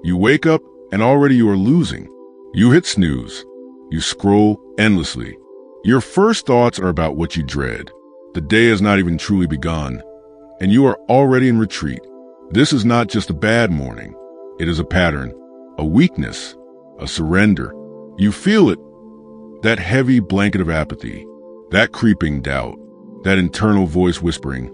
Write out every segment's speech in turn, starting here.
You wake up and already you are losing. You hit snooze. You scroll endlessly. Your first thoughts are about what you dread. The day has not even truly begun, and you are already in retreat. This is not just a bad morning. It is a pattern, a weakness, a surrender. You feel it, that heavy blanket of apathy, that creeping doubt, that internal voice whispering,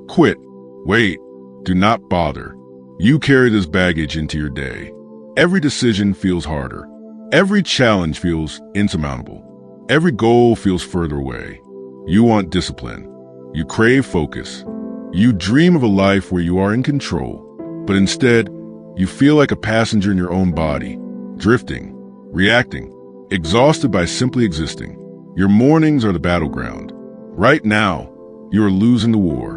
quit, wait, do not bother. You carry this baggage into your day. Every decision feels harder. Every challenge feels insurmountable. Every goal feels further away. You want discipline. You crave focus. You dream of a life where you are in control, but instead, you feel like a passenger in your own body, drifting, reacting, exhausted by simply existing. Your mornings are the battleground. Right now, you are losing the war.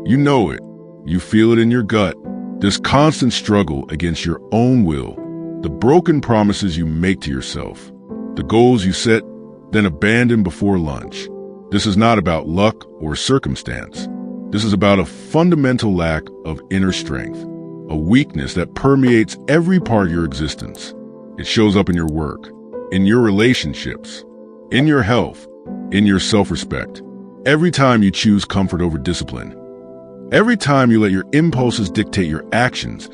You know it. You feel it in your gut. This constant struggle against your own will, the broken promises you make to yourself, the goals you set, then abandon before lunch. This is not about luck or circumstance. This is about a fundamental lack of inner strength, a weakness that permeates every part of your existence. It shows up in your work, in your relationships, in your health, in your self-respect. Every time you choose comfort over discipline, every time you let your impulses dictate your actions,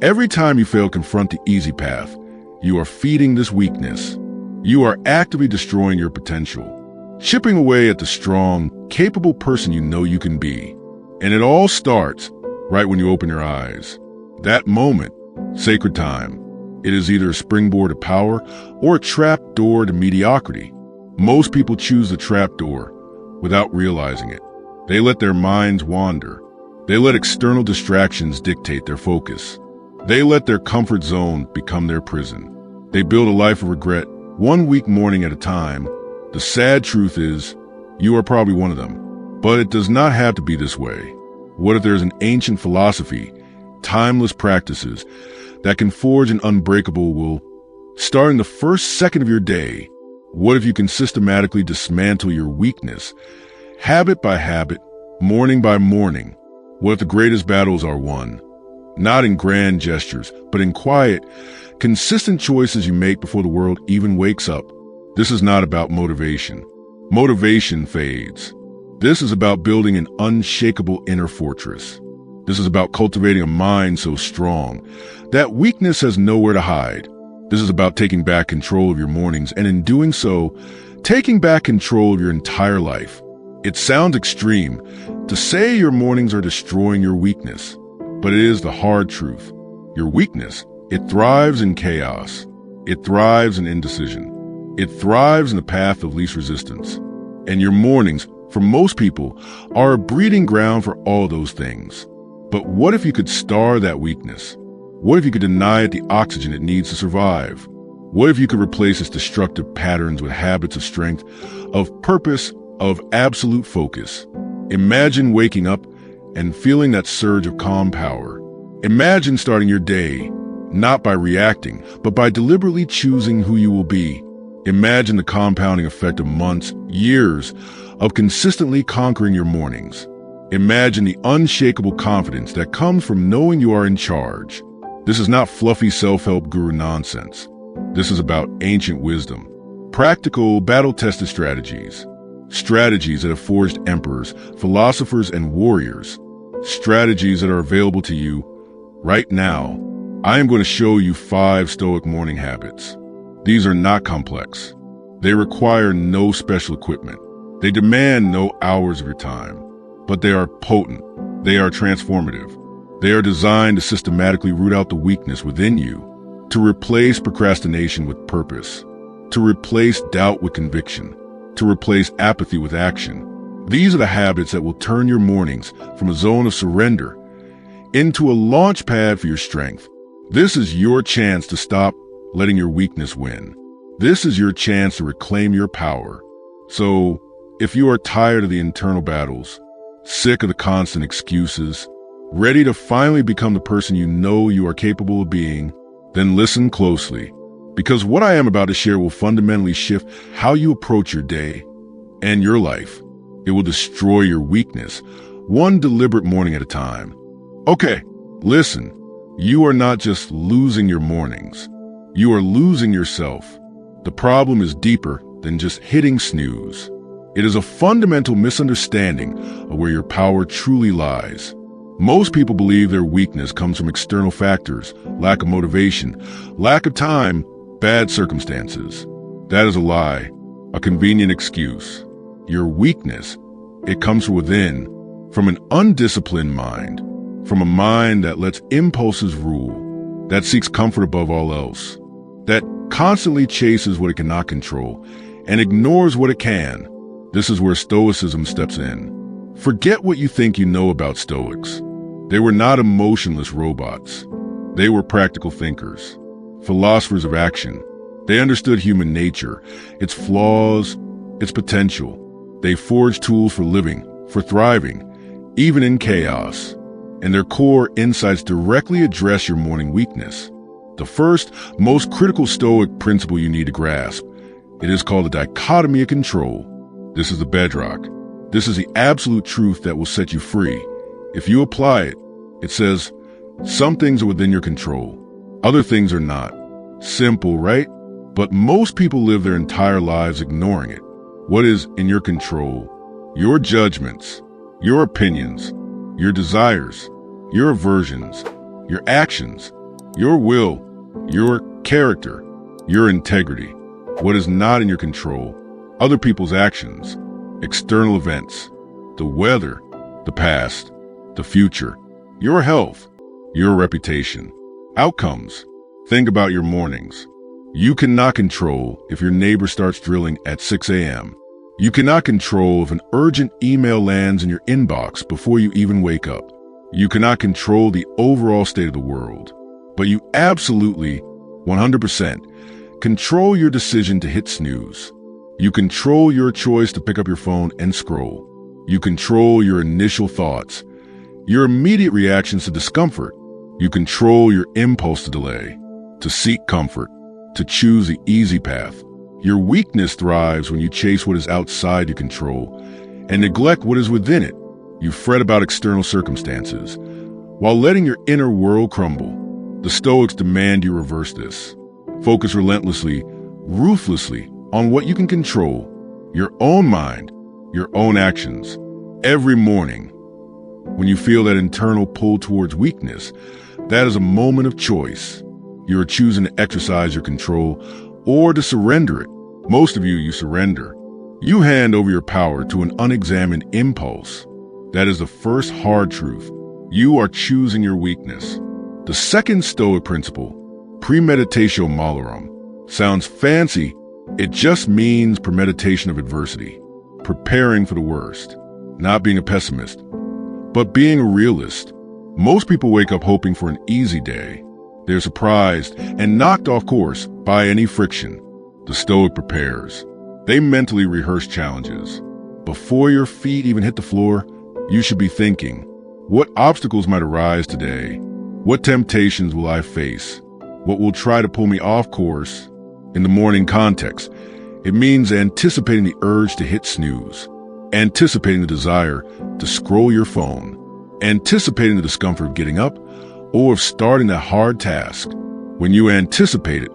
every time you fail to confront the easy path, you are feeding this weakness. You are actively destroying your potential, chipping away at the strong, capable person you know you can be. And it all starts right when you open your eyes. That moment, sacred time, it is either a springboard to power or a trap door to mediocrity. Most people choose the trap door without realizing it. They let their minds wander. They let external distractions dictate their focus. They let their comfort zone become their prison. They build a life of regret, one weak morning at a time. The sad truth is, you are probably one of them. But it does not have to be this way. What if there's an ancient philosophy, timeless practices, that can forge an unbreakable will, starting the first second of your day? What if you can systematically dismantle your weakness, habit by habit, morning by morning? What if the greatest battles are won, not in grand gestures, but in quiet, consistent choices you make before the world even wakes up? This is not about motivation. Motivation fades. This is about building an unshakable inner fortress. This is about cultivating a mind so strong that weakness has nowhere to hide. This is about taking back control of your mornings, and in doing so, taking back control of your entire life. It sounds extreme to say your mornings are destroying your weakness, but it is the hard truth. Your weakness, it thrives in chaos. It thrives in indecision. It thrives in the path of least resistance. And your mornings, for most people, are a breeding ground for all those things. But what if you could starve that weakness? What if you could deny it the oxygen it needs to survive? What if you could replace its destructive patterns with habits of strength, of purpose, of absolute focus? Imagine waking up and feeling that surge of calm power. Imagine starting your day, not by reacting, but by deliberately choosing who you will be. Imagine the compounding effect of months, years, of consistently conquering your mornings. Imagine the unshakable confidence that comes from knowing you are in charge. This is not fluffy self-help guru nonsense. This is about ancient wisdom, practical, battle-tested strategies. Strategies that have forged emperors, philosophers, and warriors. Strategies that are available to you right now. I am going to show you 5 Stoic morning habits. These are not complex. They require no special equipment. They demand no hours of your time. But they are potent. They are transformative. They are designed to systematically root out the weakness within you, to replace procrastination with purpose, to replace doubt with conviction, to replace apathy with action. These are the habits that will turn your mornings from a zone of surrender into a launch pad for your strength. This is your chance to stop letting your weakness win. This is your chance to reclaim your power. So, if you are tired of the internal battles, sick of the constant excuses, ready to finally become the person you know you are capable of being, then listen closely. Because what I am about to share will fundamentally shift how you approach your day and your life. It will destroy your weakness, one deliberate morning at a time. Okay, listen. You are not just losing your mornings. You are losing yourself. The problem is deeper than just hitting snooze. It is a fundamental misunderstanding of where your power truly lies. Most people believe their weakness comes from external factors, lack of motivation, lack of time, bad circumstances. That is a lie, a convenient excuse. Your weakness, it comes from within, from an undisciplined mind, from a mind that lets impulses rule, that seeks comfort above all else, that constantly chases what it cannot control and ignores what it can. This is where Stoicism steps in. Forget what you think you know about Stoics. They were not emotionless robots. They were practical thinkers, philosophers of action. They understood human nature, its flaws, its potential. They forged tools for living, for thriving, even in chaos. And their core insights directly address your morning weakness. The first, most critical Stoic principle you need to grasp. It is called the Dichotomy of Control. This is the bedrock. This is the absolute truth that will set you free. If you apply it, it says, some things are within your control. Other things are not. Simple, right? But most people live their entire lives ignoring it. What is in your control? Your judgments, your opinions, your desires, your aversions, your actions, your will, your character, your integrity. What is not in your control? Other people's actions, external events, the weather, the past, the future, your health, your reputation, outcomes. Think about your mornings. You cannot control if your neighbor starts drilling at 6 a.m. You cannot control if an urgent email lands in your inbox before you even wake up. You cannot control the overall state of the world. But you absolutely, 100%, control your decision to hit snooze. You control your choice to pick up your phone and scroll. You control your initial thoughts, your immediate reactions to discomfort. You control your impulse to delay, to seek comfort, to choose the easy path. Your weakness thrives when you chase what is outside your control and neglect what is within it. You fret about external circumstances while letting your inner world crumble. The Stoics demand you reverse this. Focus relentlessly, ruthlessly on what you can control, your own mind, your own actions. Every morning, when you feel that internal pull towards weakness, that is a moment of choice. You are choosing to exercise your control or to surrender it. Most of you surrender. You hand over your power to an unexamined impulse. That is the first hard truth. You are choosing your weakness. The second Stoic principle, Premeditatio Malorum, sounds fancy. It just means premeditation of adversity, preparing for the worst, not being a pessimist, but being a realist. Most people wake up hoping for an easy day. They're surprised and knocked off course by any friction. The Stoic prepares. They mentally rehearse challenges. Before your feet even hit the floor, you should be thinking, what obstacles might arise today? What temptations will I face? What will try to pull me off course? In the morning context, it means anticipating the urge to hit snooze, anticipating the desire to scroll your phone, anticipating the discomfort of getting up or of starting that hard task. When you anticipate it,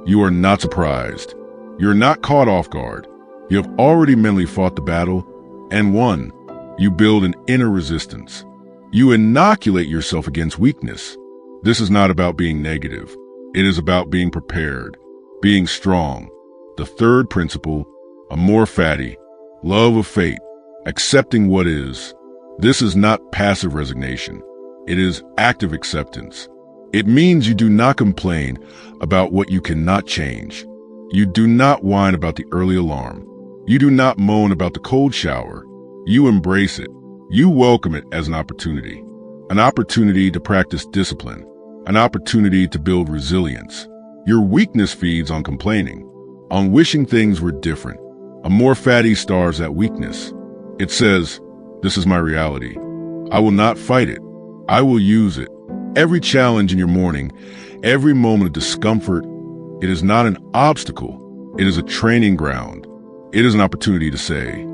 you are not surprised. You're not caught off guard. You have already mentally fought the battle and won. You build an inner resistance. You inoculate yourself against weakness. This is not about being negative. It is about being prepared, being strong. The third principle, Amor Fati, love of fate, accepting what is. This is not passive resignation. It is active acceptance. It means you do not complain about what you cannot change. You do not whine about the early alarm. You do not moan about the cold shower. You embrace it. You welcome it as an opportunity to practice discipline, an opportunity to build resilience. Your weakness feeds on complaining, on wishing things were different. Amor Fati starves that weakness. It says, this is my reality. I will not fight it. I will use it. Every challenge in your morning, every moment of discomfort, it is not an obstacle. It is a training ground. It is an opportunity to say,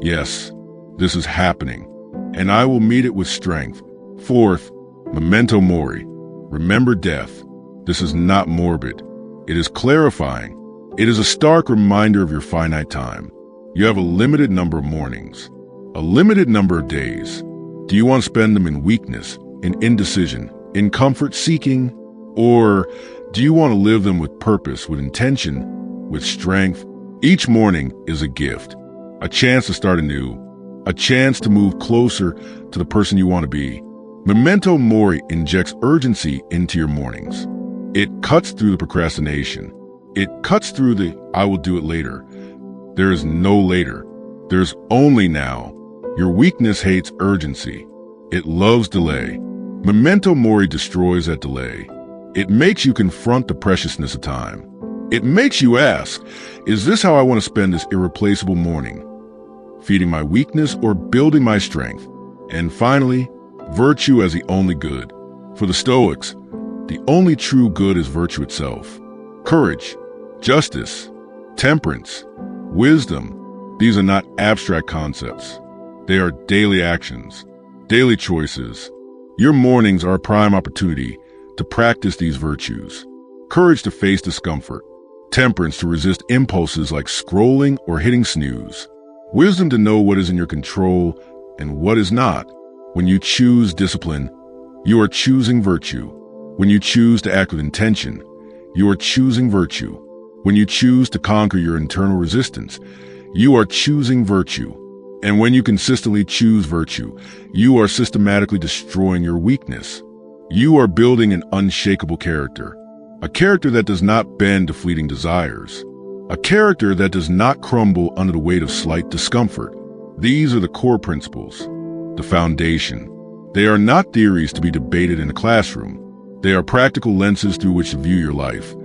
yes, this is happening, and I will meet it with strength. Fourth, Memento Mori, Remember death. This is not morbid. It is clarifying. It is a stark reminder of your finite time. You have a limited number of mornings, a limited number of days. Do you want to spend them in weakness, in indecision, in comfort seeking? Or do you want to live them with purpose, with intention, with strength? Each morning is a gift, a chance to start anew, a chance to move closer to the person you want to be. Memento Mori injects urgency into your mornings. It cuts through the procrastination. It cuts through the "I will do it later." There is no later. There's only now. Your weakness hates urgency. It loves delay. Memento Mori destroys that delay. It makes you confront the preciousness of time. It makes you ask, is this how I want to spend this irreplaceable morning? Feeding my weakness or building my strength? And finally, virtue as the only good. For the Stoics, the only true good is virtue itself. Courage, justice, temperance, wisdom, these are not abstract concepts. They are daily actions, daily choices. Your mornings are a prime opportunity to practice these virtues. Courage to face discomfort. Temperance to resist impulses like scrolling or hitting snooze. Wisdom to know what is in your control and what is not. When you choose discipline, you are choosing virtue. When you choose to act with intention, you are choosing virtue. When you choose to conquer your internal resistance, you are choosing virtue. And when you consistently choose virtue, you are systematically destroying your weakness. You are building an unshakable character, a character that does not bend to fleeting desires, a character that does not crumble under the weight of slight discomfort. These are the core principles, the foundation. They are not theories to be debated in a classroom. They are practical lenses through which to view your life,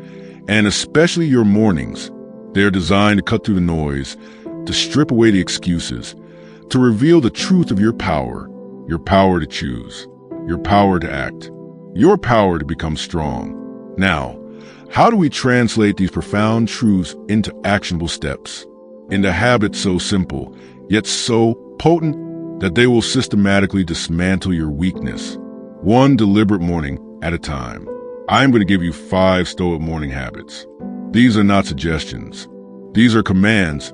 and especially your mornings. They are designed to cut through the noise, to strip away the excuses, to reveal the truth of your power to choose, your power to act, your power to become strong. Now, how do we translate these profound truths into actionable steps, into habits so simple, yet so potent that they will systematically dismantle your weakness, one deliberate morning at a time? I'm going to give you 5 Stoic morning habits. These are not suggestions. These are commands.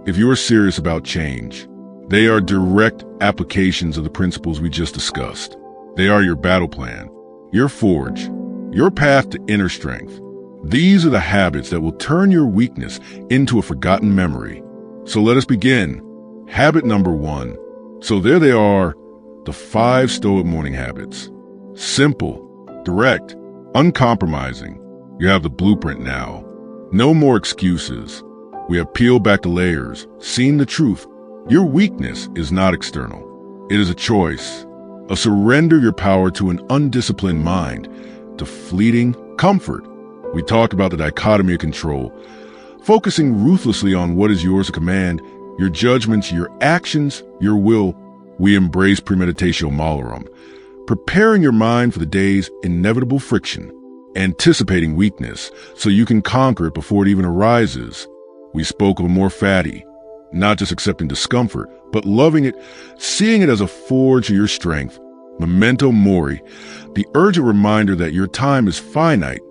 If you are serious about change, they are direct applications of the principles we just discussed. They are your battle plan, your forge, your path to inner strength. These are the habits that will turn your weakness into a forgotten memory. So let us begin. Habit number 1. So there they are, the 5 Stoic morning habits. Simple, direct, uncompromising. You have the blueprint now. No more excuses. We have peeled back the layers, seen the truth. Your weakness is not external. It is a choice, a surrender your power to an undisciplined mind, to fleeting comfort. We talked about the dichotomy of control, focusing ruthlessly on what is yours to command, your judgments, your actions, your will. We embrace Premeditatio Malorum, preparing your mind for the day's inevitable friction, anticipating weakness so you can conquer it before it even arises. We spoke of Amor Fati, not just accepting discomfort, but loving it, seeing it as a forge of your strength. Memento Mori, the urgent reminder that your time is finite,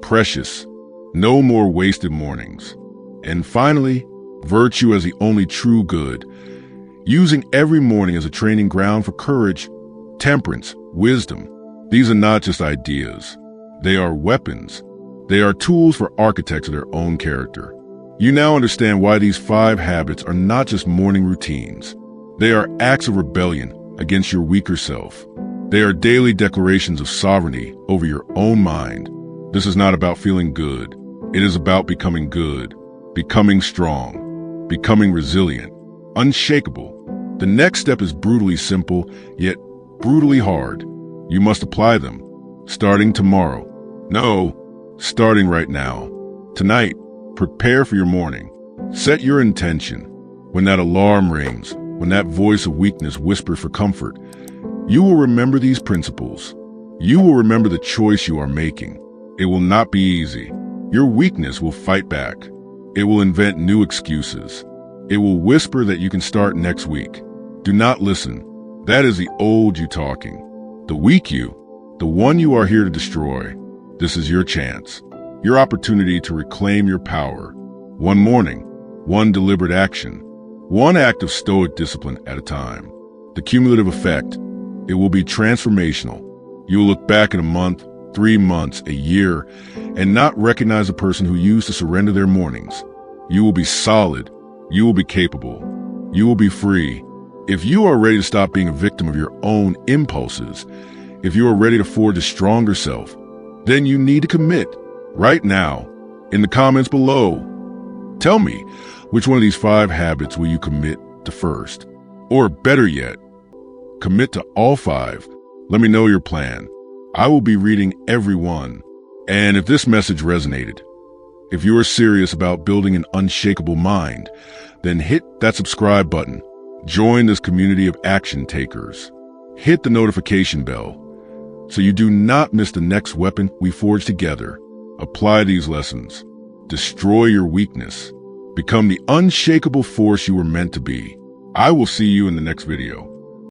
precious, no more wasted mornings. And finally, virtue as the only true good, using every morning as a training ground for courage, temperance, wisdom. These are not just ideas. They are weapons. They are tools for architects of their own character. You now understand why these 5 habits are not just morning routines. They are acts of rebellion against your weaker self. They are daily declarations of sovereignty over your own mind. This is not about feeling good. It is about becoming good, becoming strong, becoming resilient, unshakable. The next step is brutally simple, yet brutally hard. You must apply them, starting tomorrow. No, starting right now. Tonight, prepare for your morning. Set your intention. When that alarm rings, when that voice of weakness whispers for comfort, you will remember these principles. You will remember the choice you are making. It will not be easy. Your weakness will fight back. It will invent new excuses. It will whisper that you can start next week. Do not listen. That is the old you talking. The weak you, the one you are here to destroy. This is your chance, your opportunity to reclaim your power. One morning, one deliberate action, one act of Stoic discipline at a time. The cumulative effect, it will be transformational. You will look back in a month, 3 months, a year, and not recognize a person who used to surrender their mornings. You will be solid. You will be capable. You will be free. If you are ready to stop being a victim of your own impulses, if you are ready to forge a stronger self, then you need to commit right now. In the comments below, tell me, which one of these 5 habits will you commit to first? Or better yet, commit to all 5. Let me know your plan. I will be reading every one. And if this message resonated, if you are serious about building an unshakable mind, then hit that subscribe button. Join this community of action takers. Hit the notification bell so you do not miss the next weapon we forge together. Apply these lessons. Destroy your weakness. Become the unshakable force you were meant to be. I will see you in the next video.